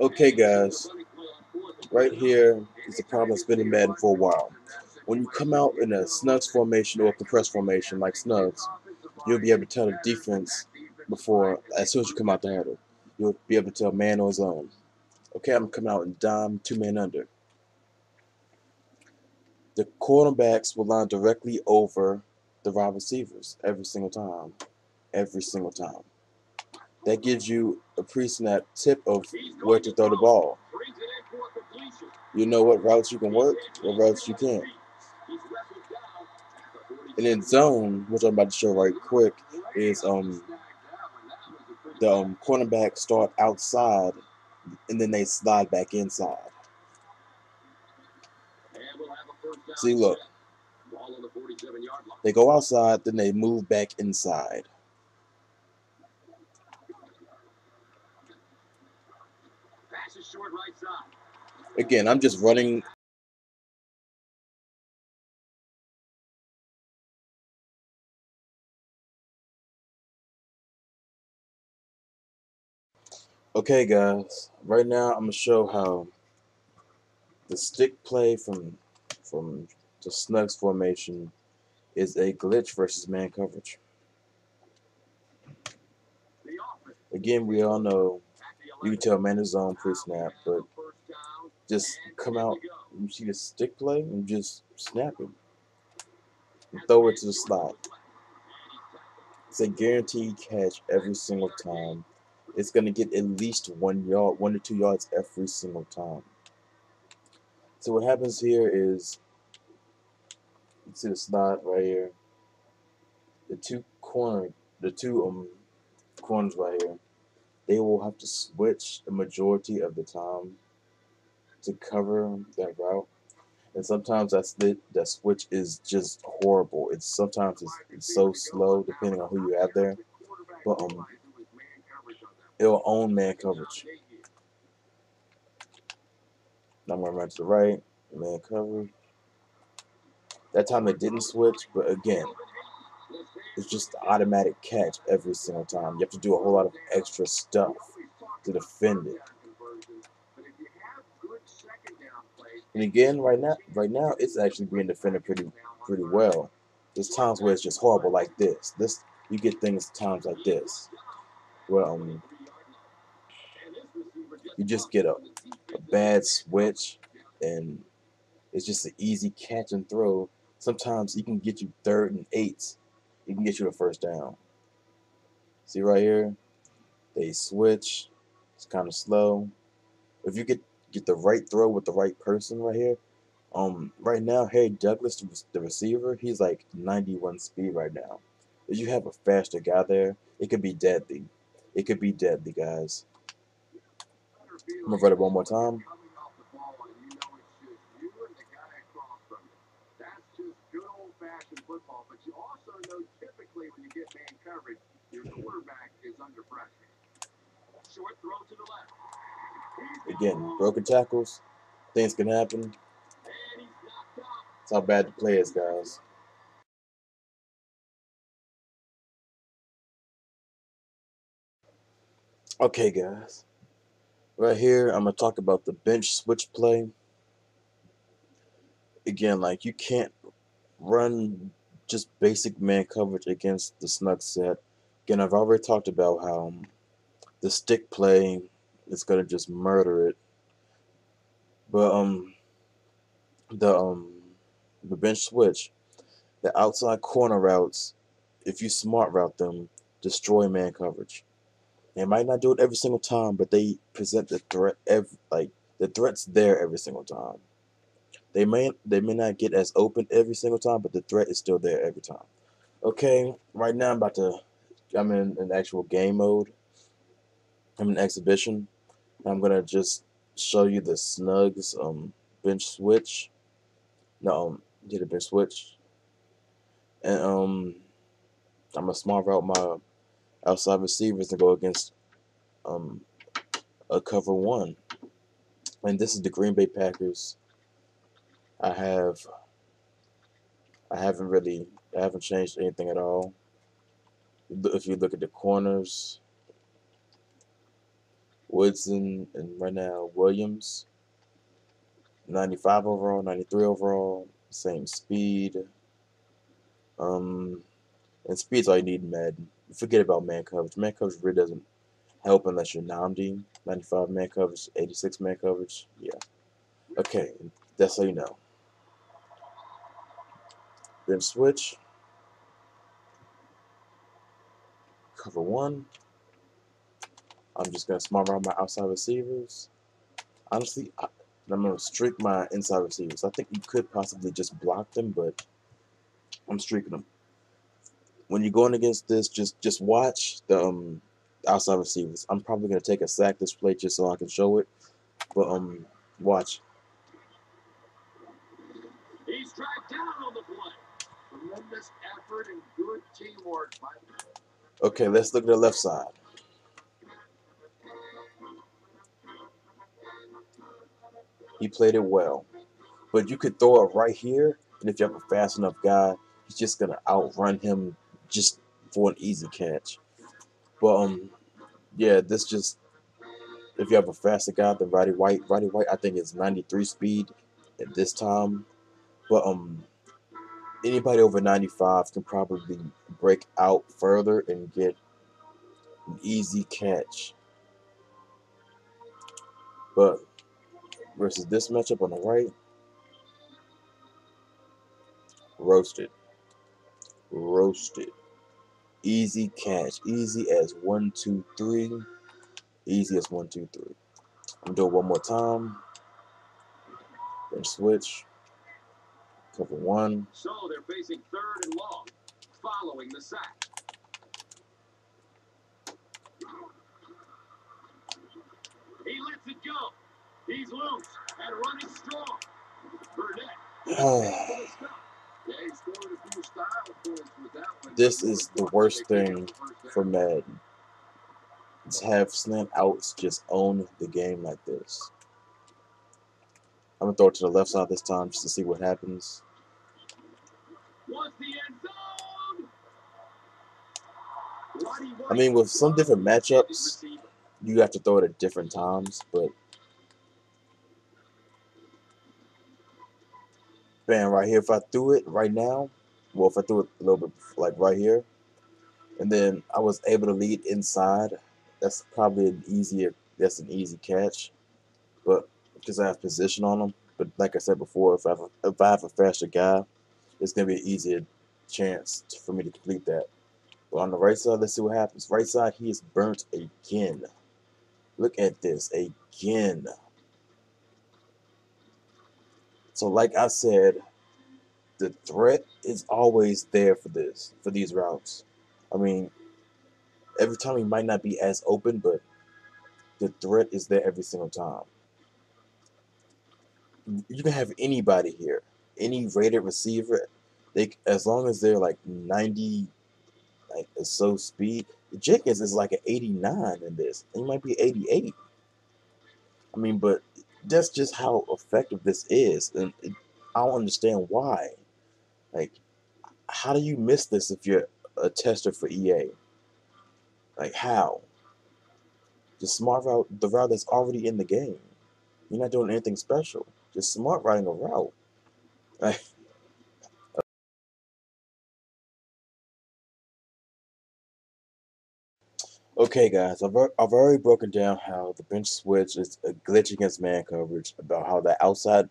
Okay, guys, right here is the problem that's been in Madden for a while. When you come out in a snugs formation or a compressed formation like snugs, you'll be able to tell the defense before, as soon as you come out the huddle. You'll be able to tell man or zone. Okay, I'm coming out in dime, two man under. The cornerbacks will line directly over the wide receivers every single time. Every single time. That gives you a pre-snap tip of where to throw the ball. You know what routes you can work, what routes you can't. And then zone, which I'm about to show right quick, is the cornerback start outside and then they slide back inside. See, look, they go outside, then they move back inside. Again, I'm just running. Okay, guys, right now I'm gonna show how the stick play from the snugs formation is a glitch versus man coverage. Again, we all know you can tell man is zone pre-snap, but just come out, you see the stick play, and just snap it and throw it to the slot. It's a guaranteed catch every single time. It's gonna get at least 1 yard, 1 to 2 yards every single time. So what happens here is, you see the slot right here, the two corner, the two corners right here. They will have to switch the majority of the time to cover that route. And sometimes that switch is just horrible. It's so slow depending on who you have there. But it'll own man coverage. Now I'm gonna run to the right, man coverage. That time it didn't switch, but again, it's just automatic catch every single time. You have to do a whole lot of extra stuff to defend it. And again, right now, it's actually being defended pretty well. There's times where it's just horrible, like this. You get things times like this, where you just get a bad switch, and it's just an easy catch and throw. Sometimes it can get you 3rd and 8. It can get you a first down. See right here, they switch. It's kind of slow. If you get the right throw with the right person right here. Right now, Harry Douglas, the receiver, he's like 91 speed right now. If you have a faster guy there, it could be deadly. It could be deadly, guys. I'm gonna run it one more time. Again, broken tackles, things can happen. That's how bad the play is, guys. Okay, guys. Right here, I'm gonna talk about the bench switch play. Again, like you can't run just basic man coverage against the snug set. Again, I've already talked about how the stick play is gonna just murder it. But the um the bench switch, the outside corner routes, if you smart route them, destroy man coverage. They might not do it every single time, but they present the threat the threat's there every single time. They may not get as open every single time, but the threat is still there every time. Okay, right now I'm in an actual game mode. I'm in exhibition. I'm gonna just show you the snugs bench switch. No, did a bench switch, and I'm gonna smart route my outside receivers to go against um a cover one. And this is the Green Bay Packers. I have I haven't changed anything at all. If you look at the corners, Woodson and right now Williams. 95 overall, 93 overall, same speed. Um, and speed's all you need in Madden. Forget about man coverage. Man coverage really doesn't help unless you're Namdi. 95 man coverage, 86 man coverage. Yeah. Okay, that's how you know. Then switch. Cover one. I'm just gonna smart around my outside receivers. Honestly, I'm gonna streak my inside receivers. I think you could possibly just block them, but I'm streaking them. When you're going against this, just watch the outside receivers. I'm probably gonna take a sack this play just so I can show it, but watch. He's tracked down on the play. Tremendous effort and good teamwork. Okay, let's look at the left side. He played it well, but you could throw it right here, and if you have a fast enough guy, he's just gonna outrun him just for an easy catch. But yeah, this just if you have a faster guy than Roddy White. Roddy White, I think, is 93 speed at this time. But anybody over 95 can probably break out further and get an easy catch. But versus this matchup on the right, roasted. Roasted. Easy catch. Easy as 1, 2, 3. Easy as 1, 2, 3. I'm doing one more time. Then switch. Cover one. So they're facing third and long, following the sack. He lets it go. He's loose and running strong. Burnett. This is the worst thing for Madden. To have slant outs just own the game like this. I'm gonna throw it to the left side this time just to see what happens. I mean, with some different matchups, you have to throw it at different times, but bam, right here, if I threw it right now, well, if I threw it a little bit like right here, and then I was able to lead inside, that's probably an easy catch, but because I have position on them. But like I said before, if I have a faster guy, it's gonna be an easier chance for me to complete that. But on the right side, let's see what happens. Right side, he is burnt again. Look at this again. So like I said, the threat is always there for these routes. I mean, every time he might not be as open, but the threat is there every single time. You can have anybody here, any rated receiver, as long as they're like 90, like so speed. Jenkins is like an 89 in this. He might be 88. I mean, but that's just how effective this is, and I don't understand why. Like, how do you miss this if you're a tester for EA? Like, how? Just smart route the route that's already in the game. You're not doing anything special. Just smart routing a route. Like, okay, guys, I've already broken down how the bench switch is a glitch against man coverage, about how the outside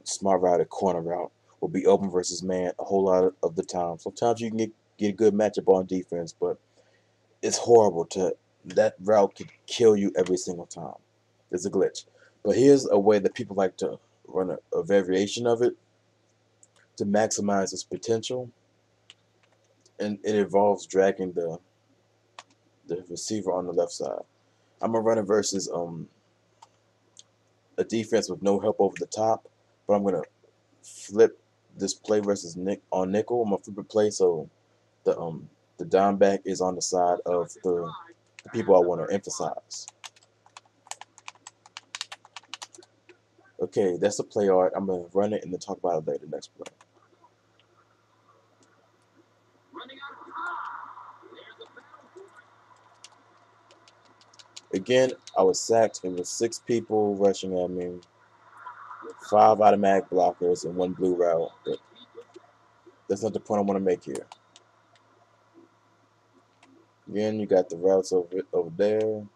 smart routed corner route will be open versus man a whole lot of the time. Sometimes you can get a good matchup on defense, but it's horrible to that route could kill you every single time. It's a glitch. But here's a way that people like to run a variation of it to maximize its potential, and it involves dragging the receiver on the left side. I'm gonna run it versus a defense with no help over the top, but I'm gonna flip this play versus nickel. I'm gonna flip a play so the down back is on the side of the people I want to emphasize. Okay, that's the play art. I'm gonna run it and then talk about it later. Next play. Again, I was sacked. It was 6 people rushing at me, 5 automatic blockers, and 1 blue route. But that's not the point I want to make here. Again, you got the routes over there.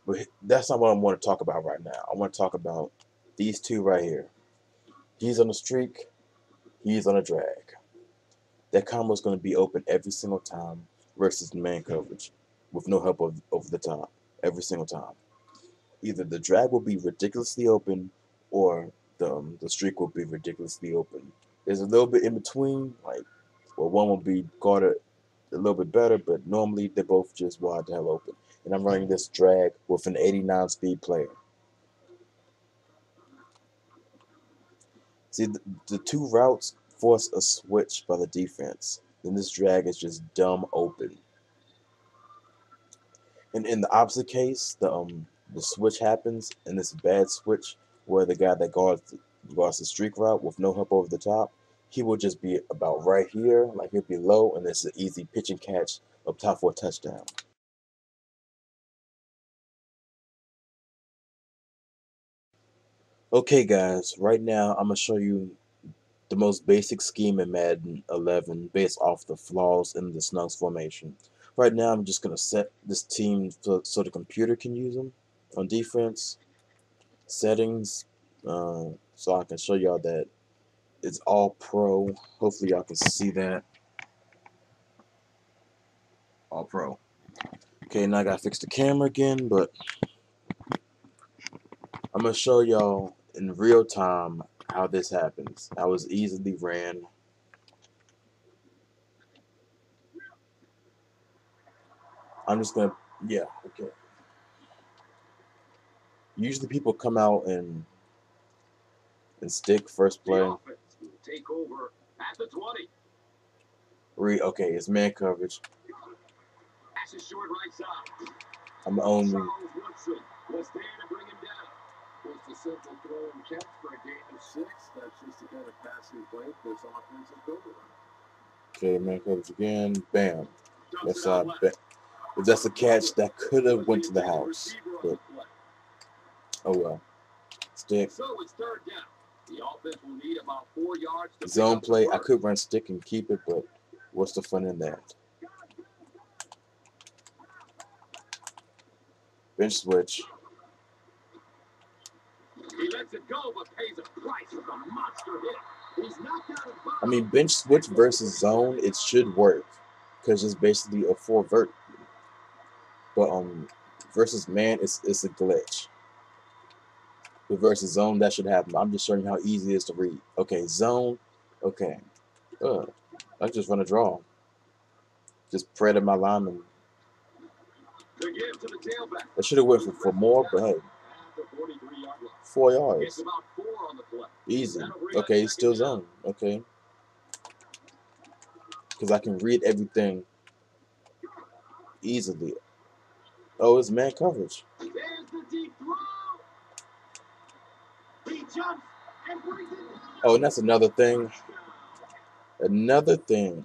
But that's not what I want to talk about right now. I want to talk about these 2 right here. He's on a streak. He's on a drag. That combo is going to be open every single time versus man coverage with no help over the top every single time. Either the drag will be ridiculously open or the streak will be ridiculously open. There's a little bit in between, like, well, one will be guarded a little bit better, but normally they're both just wide the hell open. And I'm running this drag with an 89 speed player. See, the 2 routes force a switch by the defense. Then this drag is just dumb open. And in the opposite case, the switch happens, and it's a bad switch where the guy that guards the streak route with no help over the top, he will just be about right here, like he'll be low, and it's an easy pitch and catch up top for a touchdown. Okay, guys, right now I'm gonna show you the most basic scheme in Madden 11 based off the flaws in the snugs formation. Right now, I'm just gonna set this team so the computer can use them on defense. Settings, so I can show y'all that it's all pro. Hopefully y'all can see that. All pro. Okay, now I gotta fix the camera again, but I'm gonna show y'all in real time how this happens. How it's easily ran. I'm just gonna, yeah, okay. Usually people come out and stick first play. Take over at the 20. Okay, it's man coverage. Pass is short right side. I'm only. Charles Woodson was there to bring him down. Just a simple throw and catch for a gain of 6. That's just the kind of passing play this offense is built around. Okay, man coverage again. Bam. Left side. Bam. If that's a catch, that could have went to the house. But oh well. Stick. So it's third down. The offense will need about 4 yards to zone play. I could run stick and keep it, but what's the fun in that? Bench switch. He lets it go, but pays a price with a monster hit. He's knocked out of bounds. I mean, bench switch versus zone, it should work because it's basically a 4 vert. But versus man, it's a glitch. But versus zone, that should happen. I'm just showing you how easy it is to read. Okay, zone. Okay. I just run a draw. Just pray to my lineman. I should have went for more, but hey. 4 yards. Easy. Okay, still zone. Okay. Because I can read everything easily. Oh, it's man coverage. Oh, and that's another thing. Another thing.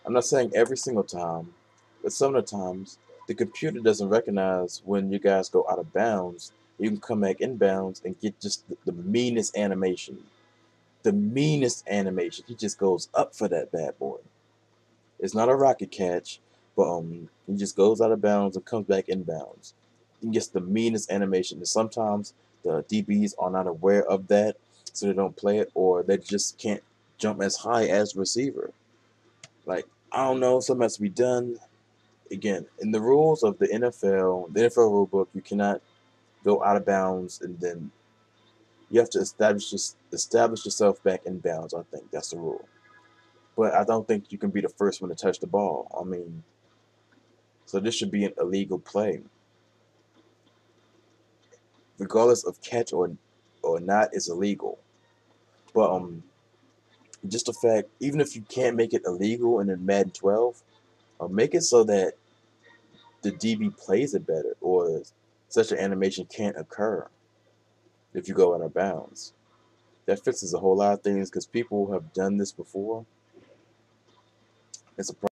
I'm not saying every single time, but some of the times the computer doesn't recognize when you guys go out of bounds. You can come back inbounds and get just the meanest animation. The meanest animation. He just goes up for that bad boy. It's not a rocket catch, but he just goes out of bounds and comes back inbounds. He gets the meanest animation. And sometimes the DBs are not aware of that, so they don't play it, or they just can't jump as high as the receiver. Like, I don't know, something has to be done. Again, in the rules of the NFL rulebook, you cannot go out of bounds and then you have to establish yourself back in bounds. I think that's the rule. But I don't think you can be the first one to touch the ball. I mean, so this should be an illegal play. Regardless of catch or not, it's illegal. But just the fact, even if you can't make it illegal in Madden 12, make it so that the DB plays it better, or such an animation can't occur if you go out of bounds. That fixes a whole lot of things because people have done this before. It's a problem.